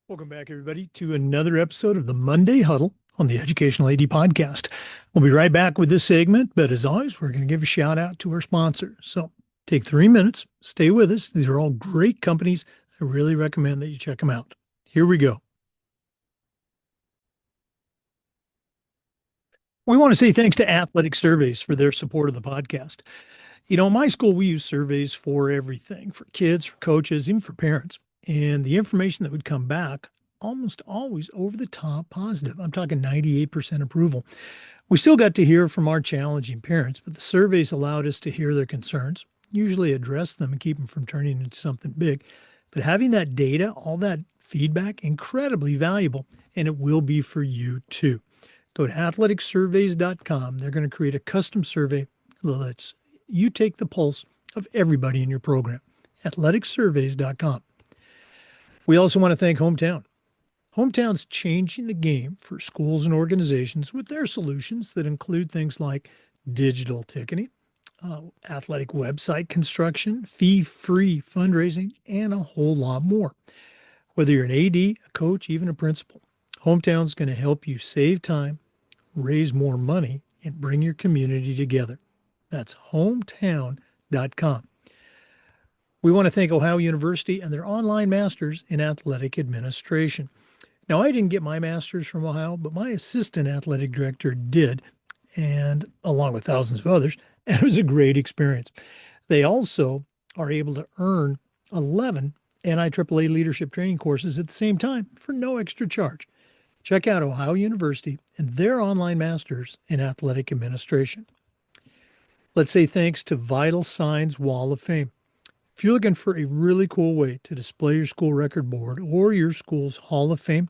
Welcome back, everybody, to another episode of the Monday Huddle on the Educational AD Podcast. We'll be right back with this segment, but as always, we're going to give a shout out to our sponsor. So take 3 minutes, stay with us. These are all great companies. I really recommend that you check them out. Here we go. We want to say thanks to Athletic Surveys for their support of the podcast. In my school, we use surveys for everything, for kids, for coaches, even for parents. And the information that would come back almost always over the top positive. I'm talking 98% approval. We still got to hear from our challenging parents, but the surveys allowed us to hear their concerns, usually address them and keep them from turning into something big. But having that data, all that feedback, incredibly valuable, and it will be for you too. Go to athleticsurveys.com. They're going to create a custom survey that lets you take the pulse of everybody in your program. Athleticsurveys.com. We also want to thank Hometown. Hometown's changing the game for schools and organizations with their solutions that include things like digital ticketing, athletic website construction, fee-free fundraising, and a whole lot more. Whether you're an AD, a coach, even a principal, Hometown's going to help you save time, raise more money, and bring your community together. That's hometown.com. We want to thank Ohio University and their online masters in athletic administration. Now, I didn't get my master's from Ohio, but my assistant athletic director did, and along with thousands of others, and it was a great experience. They also are able to earn 11 NIAAA leadership training courses at the same time for no extra charge. Check out Ohio University and their online masters in athletic administration. Let's say thanks to Vital Signs Wall of Fame. If you're looking for a really cool way to display your school record board or your school's Hall of Fame,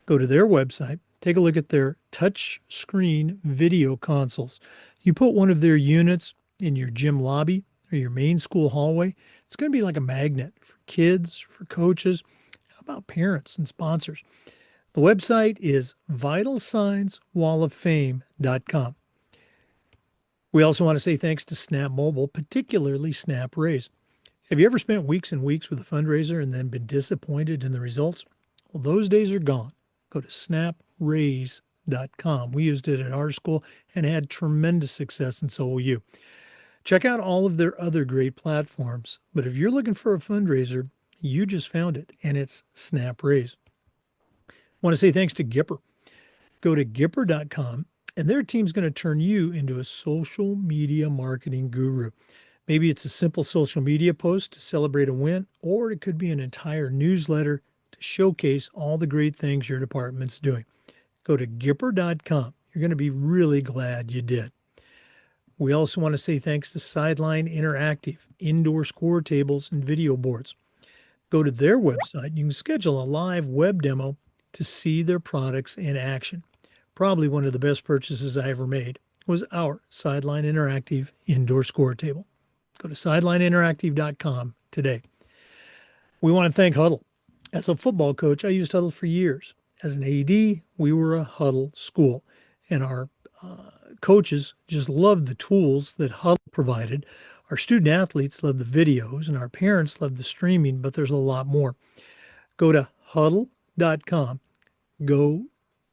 go to their website, take a look at their touch screen video consoles. You put one of their units in your gym lobby or your main school hallway, it's going to be like a magnet for kids, for coaches. How about parents and sponsors? The website is vitalsignswalloffame.com. We also want to say thanks to Snap Mobile, particularly Snap Raise. Have you ever spent weeks and weeks with a fundraiser and then been disappointed in the results? Well, those days are gone. Go to snapraise.com. We used it at our school and had tremendous success, and so will you. Check out all of their other great platforms. But if you're looking for a fundraiser, you just found it, and it's Snap Raise. I want to say thanks to Gipper. Go to Gipper.com, and their team's going to turn you into a social media marketing guru. Maybe it's a simple social media post to celebrate a win, or it could be an entire newsletter to showcase all the great things your department's doing. Go to Gipper.com. You're going to be really glad you did. We also want to say thanks to Sideline Interactive, indoor score tables and video boards. Go to their website. You can schedule a live web demo to see their products in action. Probably one of the best purchases I ever made was our Sideline Interactive indoor score table. Go to sidelineinteractive.com today. We want to thank Huddle. As a football coach, I used Huddle for years. As an AD, we were a Huddle school, and our coaches just loved the tools that Huddle provided. Our student athletes loved the videos, and our parents loved the streaming, but there's a lot more. Go to huddle.com. Go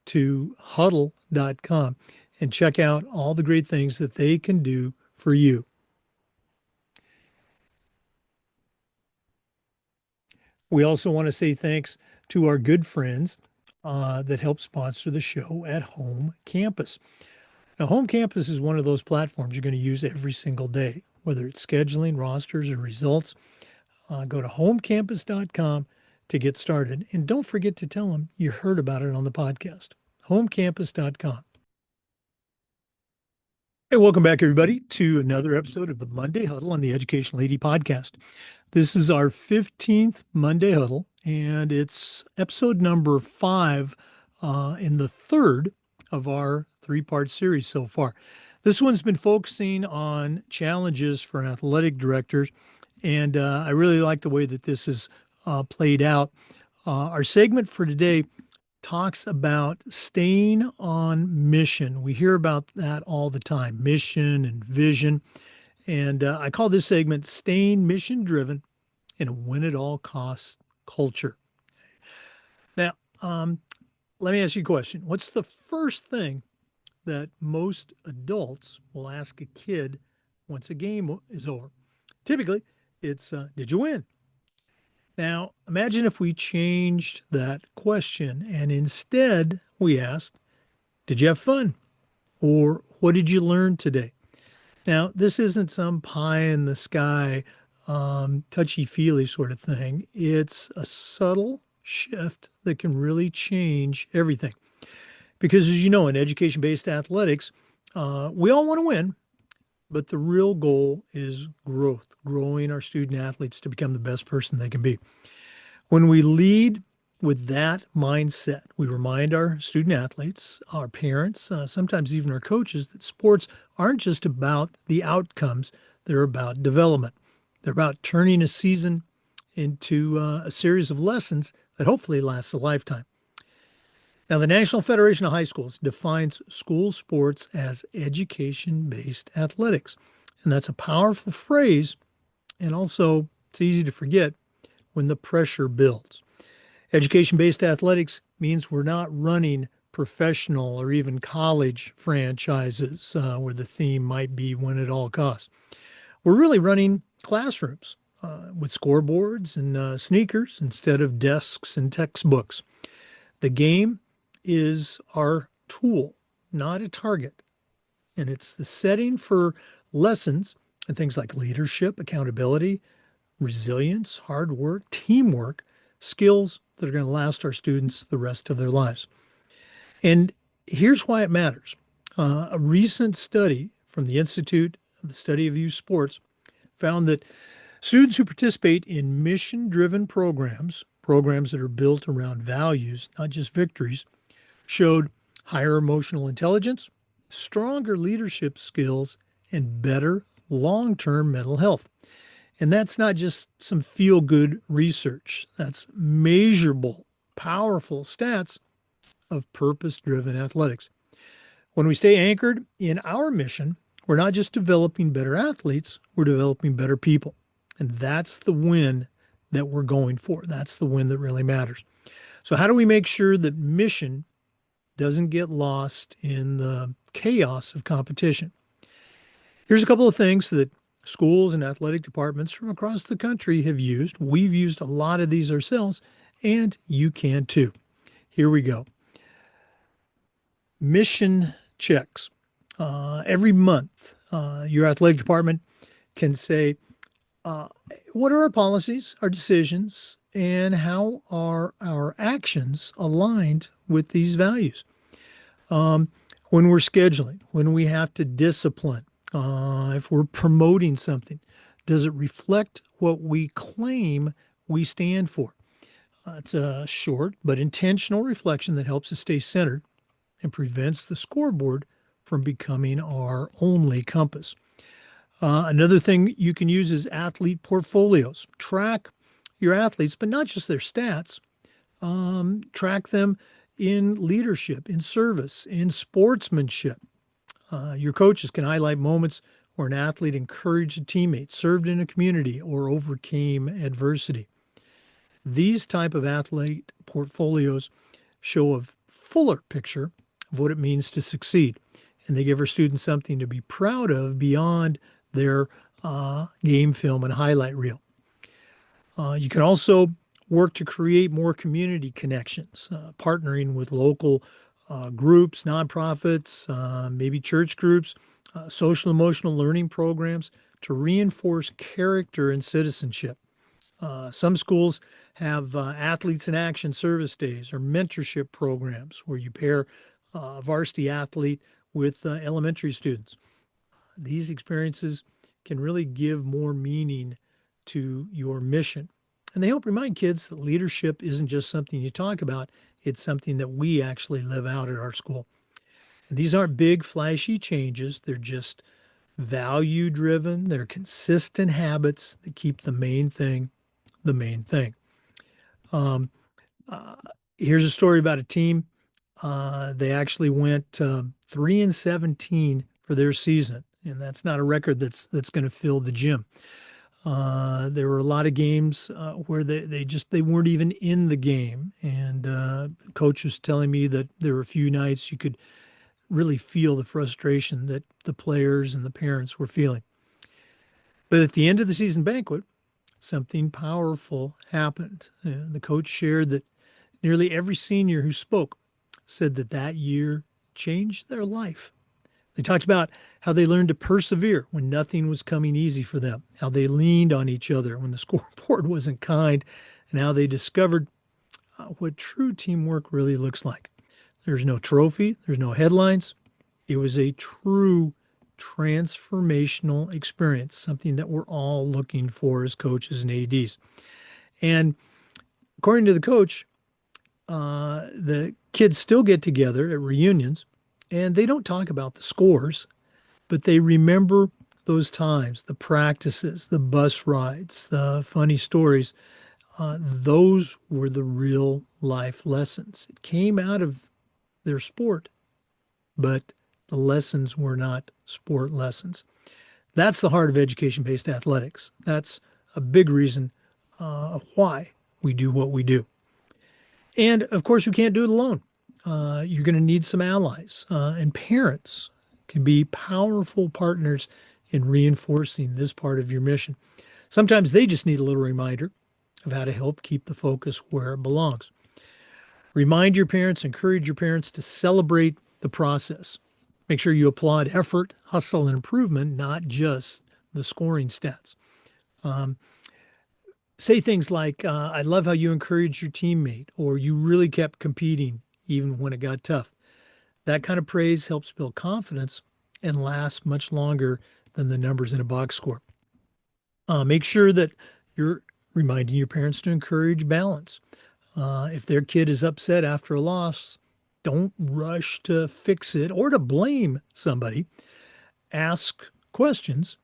to huddle.com and check out all the great things that they can do for you. We also want to say thanks to our good friends that help sponsor the show at Home Campus. Now, Home Campus is one of those platforms you're going to use every single day, whether it's scheduling, rosters, or results. Go to homecampus.com to get started. And don't forget to tell them you heard about it on the podcast. Homecampus.com. Hey, welcome back, everybody, to another episode of the Monday Huddle on the Educational AD Podcast. This is our 15th Monday Huddle, and it's episode number 5 in the third of our 3-part series so far. This one's been focusing on challenges for athletic directors, and I really like the way that this is played out. Our segment for today talks about staying on mission. We hear about that all the time, mission and vision. And I call this segment Staying Mission Driven in a Win at All Costs Culture. Um, Let me ask you a question. What's the first thing that most adults will ask a kid once a game is over? Typically, it's, did you win? Now, imagine if we changed that question and instead we asked, did you have fun? Or what did you learn today? Now, this isn't some pie in the sky, touchy feely sort of thing. It's a subtle shift that can really change everything. Because, as you know, in education based athletics, we all want to win, but the real goal is growth, growing our student athletes to become the best person they can be. When we lead with that mindset, we remind our student athletes, our parents, sometimes even our coaches, that sports aren't just about the outcomes, they're about development. They're about turning a season into a series of lessons that hopefully lasts a lifetime. Now, the National Federation of High Schools defines school sports as education based athletics. And that's a powerful phrase. And also, it's easy to forget when the pressure builds. Education based athletics means we're not running professional or even college franchises where the theme might be win at all costs. We're really running classrooms with scoreboards and sneakers instead of desks and textbooks. The game is our tool, not a target. And it's the setting for lessons and things like leadership, accountability, resilience, hard work, teamwork, skills that are going to last our students the rest of their lives. And here's why it matters. A recent study from the Institute of the Study of Youth Sports found that students who participate in mission driven programs that are built around values, not just victories, showed higher emotional intelligence, stronger leadership skills, and better long term mental health. And that's not just some feel good research, that's measurable, powerful stats of purpose driven athletics. When we stay anchored in our mission, we're not just developing better athletes, we're developing better people. And that's the win that we're going for. That's the win that really matters. So, how do we make sure that mission doesn't get lost in the chaos of competition? Here's a couple of things that schools and athletic departments from across the country have used. We've used a lot of these ourselves, and you can too. Here we go. Mission checks. Every month, your athletic department can say, what are our policies, our decisions, and how are our actions aligned with these values? When we're scheduling, when we have to discipline, if we're promoting something, does it reflect what we claim we stand for? It's a short but intentional reflection that helps us stay centered and prevents the scoreboard from becoming our only compass. Another thing you can use is athlete portfolios. Track your athletes, but not just their stats. Track them in leadership, in service, in sportsmanship. Your coaches can highlight moments where an athlete encouraged a teammate, served in a community, or overcame adversity. These type of athlete portfolios show a fuller picture of what it means to succeed, and they give our students something to be proud of beyond their game film and highlight reel. You can also work to create more community connections, partnering with local groups, nonprofits, maybe church groups, social emotional learning programs to reinforce character and citizenship. Some schools have athletes in action service days or mentorship programs where you pair a varsity athlete with elementary students. These experiences can really give more meaning to your mission. And they help remind kids that leadership isn't just something you talk about, it's something that we actually live out at our school. And these aren't big, flashy changes, they're just value driven, they're consistent habits that keep the main thing the main thing. Um, uh, Here's a story about a team. They actually went 3-17 for their season, and that's not a record that's going to fill the gym. There were a lot of games where they weren't even in the game, and coach was telling me that there were a few nights you could really feel the frustration that the players and the parents were feeling. But at the end of the season banquet, something powerful happened. The coach shared that nearly every senior who spoke said that that year changed their life. They talked about how they learned to persevere when nothing was coming easy for them, how they leaned on each other when the scoreboard wasn't kind, and how they discovered what true teamwork really looks like. There's no trophy, there's no headlines. It was a true transformational experience, something that we're all looking for as coaches and ADs. And according to the coach, the kids still get together at reunions and they don't talk about the scores, but they remember those times, the practices, the bus rides, the funny stories. Those were the real life lessons. It came out of their sport, but the lessons were not sport lessons. That's the heart of education-based athletics. That's a big reason of why we do what we do. And of course, you can't do it alone. You're going to need some allies, and parents can be powerful partners in reinforcing this part of your mission. Sometimes they just need a little reminder of how to help keep the focus where it belongs. Remind your parents, encourage your parents to celebrate the process. Make sure you applaud effort, hustle, and improvement, not just the scoring stats. Um, Say things like, I love how you encouraged your teammate, or you really kept competing even when it got tough. That kind of praise helps build confidence and lasts much longer than the numbers in a box score. Make sure that you're reminding your parents to encourage balance. If their kid is upset after a loss, don't rush to fix it or to blame somebody. Ask questions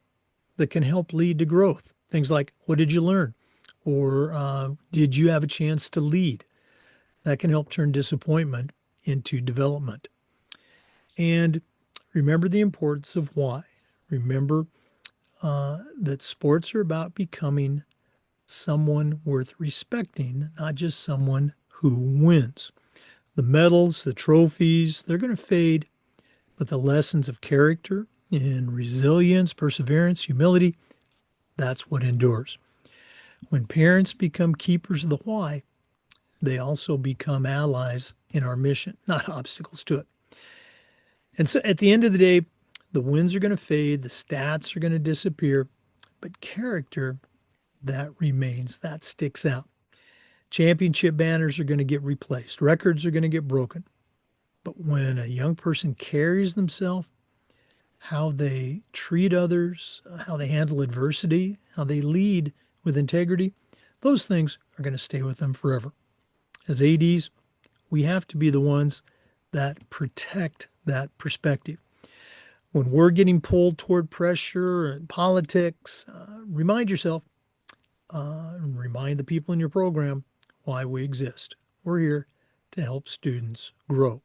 that can help lead to growth. Things like, what did you learn? Or did you have a chance to lead? That can help turn disappointment into development. And remember the importance of why. Remember that sports are about becoming someone worth respecting, not just someone who wins. The medals, the trophies, they're going to fade, but the lessons of character and resilience, perseverance, humility, that's what endures. When parents become keepers of the why, they also become allies in our mission, not obstacles to it. And so at the end of the day, the wins are going to fade, the stats are going to disappear, but character, that remains, that sticks out. Championship banners are going to get replaced, records are going to get broken. But when a young person carries themselves, how they treat others, how they handle adversity, how they lead with integrity, those things are going to stay with them forever. As ADs, we have to be the ones that protect that perspective. When we're getting pulled toward pressure and politics, remind yourself, remind the people in your program why we exist. We're here to help students grow,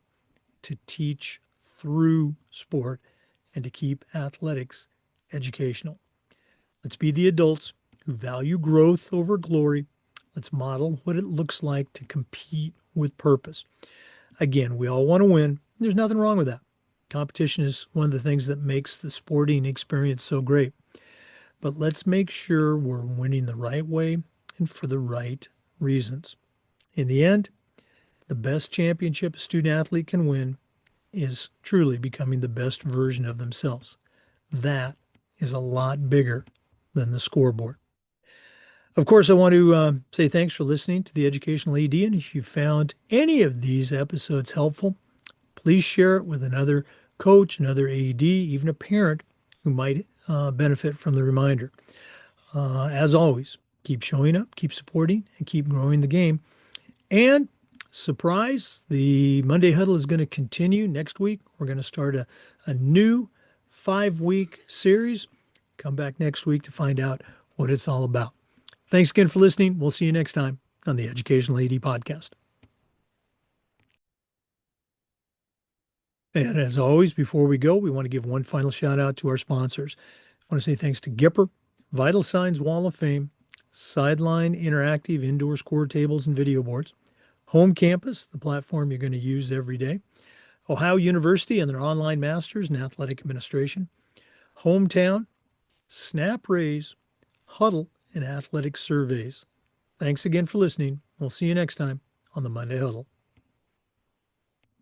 to teach through sport, and to keep athletics educational. Let's be the adults who value growth over glory. Let's model what it looks like to compete with purpose. Again, we all want to win. There's nothing wrong with that. Competition is one of the things that makes the sporting experience so great. But let's make sure we're winning the right way and for the right reasons. In the end, the best championship a student athlete can win is truly becoming the best version of themselves. That is a lot bigger than the scoreboard. Of course, I want to say thanks for listening to the Educational AD. And if you found any of these episodes helpful, please share it with another coach, another AD, even a parent who might benefit from the reminder. As always, keep showing up, keep supporting, and keep growing the game. And surprise, the Monday Huddle is going to continue next week. We're going to start a new 5-week series. Come back next week to find out what it's all about. Thanks again for listening. We'll see you next time on the Educational AD Podcast. And as always, before we go, we want to give one final shout out to our sponsors. I want to say thanks to Gipper Vital Signs Wall of Fame, Sideline Interactive Indoor Score Tables and Video Boards, Home Campus, the platform you're going to use every day, Ohio University and their online masters in athletic administration, Hometown, Snap Raise, Huddle, and athletic surveys. Thanks again for listening. We'll see you next time on the Monday Huddle.